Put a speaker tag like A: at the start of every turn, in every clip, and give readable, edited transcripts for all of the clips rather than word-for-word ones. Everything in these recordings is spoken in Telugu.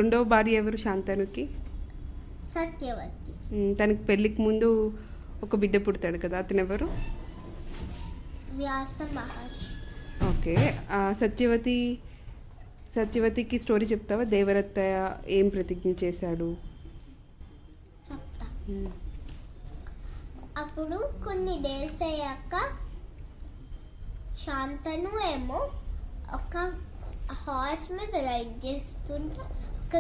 A: రెండవ భార్య ఎవరు శాంతనుకి?
B: సత్యవతి.
A: తనకి పెళ్ళికి ముందు ఒక బిడ్డ పుడతాడు కదా, అతను ఎవరు?
B: వ్యాస మహర్షి.
A: ఓకే. సత్యవతికి స్టోరీ చెప్తావా? దేవరత్త ఏం ప్రతిజ్ఞ చేశాడు?
B: చెప్తా. అప్పుడు కొన్ని డేస్ అయ్యాక శాంతను ఏమో ఒక హార్స్ మీద రైడ్ చేస్తుంటే ఇంకో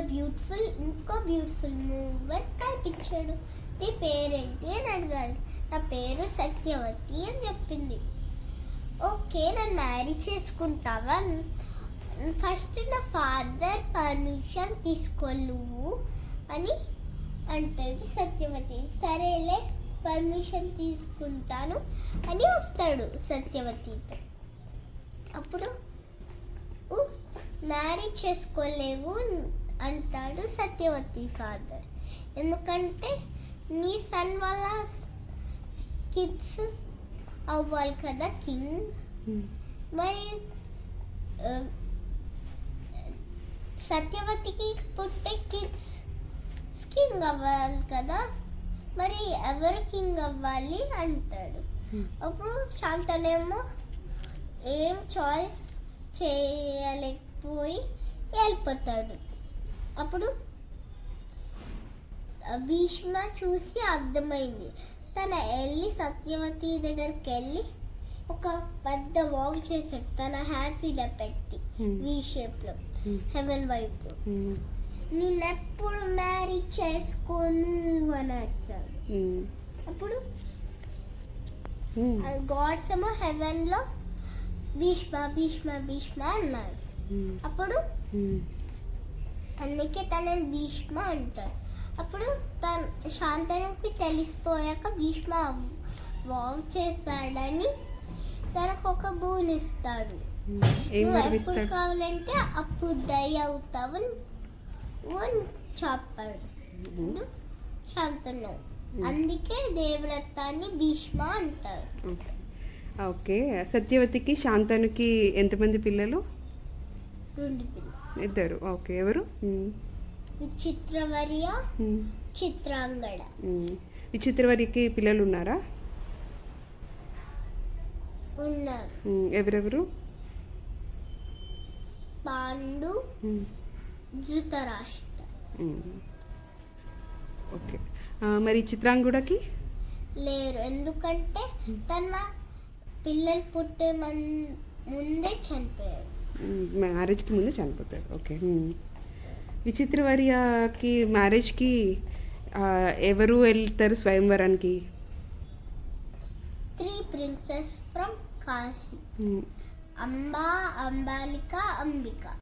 B: బ్యూటిఫుల్ మూవీ కనిపించాడు. నీ పేరేంటి అని అడిగాడు. నా పేరు సత్యవతి అని చెప్పింది. ఓకే, నన్ను మ్యారీ చేసుకుంటావా? ఫస్ట్ నా ఫాదర్ పర్మిషన్ తీసుకోలేవు అని అంటది సత్యవతి. సరేలే, పర్మిషన్ తీసుకుంటాను అని వస్తాడు సత్యవతితో. అప్పుడు మ్యారేజ్ చేసుకోలేవు అంటాడు సత్యవతి ఫాదర్. ఎందుకంటే నీ సన్ వాళ్ళ కిడ్స్ అవ్వాలి కదా కింగ్. మరి సత్యవతికి పుట్టే కిడ్స్ కింగ్ అవ్వాలి కదా, మరి ఎవరు కింగ్ అవ్వాలి అంటాడు. అప్పుడు శాంతనేమో ఏం చాయిస్ చేయలేకపోయి వెళ్ళిపోతాడు. అప్పుడు భీష్మ చూసి అర్థమైంది. తన వెళ్ళి సత్యవతి దగ్గరికి వెళ్ళి ఒక పెద్ద వాక్ చేశాడు. తన హ్యాండ్స్ ఇలా పెట్టి వీ షేప్లో హెవెన్ వైపు. నేనెప్పుడు మ్యారీ చేసుకోను అని అరిచాడు. అప్పుడు గాడ్స్ ఏమో హెవెన్లో భీష్మ భీష్మ భీష్మ అన్నారు. అప్పుడు అందుకే తనని భీష్మ అంటారు. అప్పుడు శాంతనుకి తెలిసిపోయాక భీష్మ వాక్ చేస్తాడని తనకు ఒక బూన్ ఇస్తాడు. నువ్వు ఎప్పుడు కావాలంటే అప్పుడు డై అవుతావు అని చెప్పాడు శాంతను. అందుకే దేవరత్తాన్ని భీష్మ అంటారు.
A: ఓకే. సత్యవతికి శాంతనుకి ఎంతమంది పిల్లలు?
B: 2 పిల్లలు.
A: ఇద్దరు. ఓకే. ఎవరు?
B: విచిత్రవర్య, చిత్రాంగడ.
A: విచిత్రవర్యకి పిల్లలు ఉన్నారా?
B: ఉన్నారు.
A: ఎవరెవరు?
B: పాండు, ధృతరాష్ట్ర.
A: ఓకే. మరి చిత్రాంగుడకి
B: లేరు. ఎందుకంటే తన పిల్లలు పుట్టే ముందే చనిపోయారు.
A: మ్యారేజ్కి ముందే చనిపోతాడు. ఓకే. విచిత్రవర్యకి మ్యారేజ్కి ఎవరు వెళ్తారు స్వయంవరానికి?
B: 3 princess from Kashi. Amba, Ambalika, Ambika.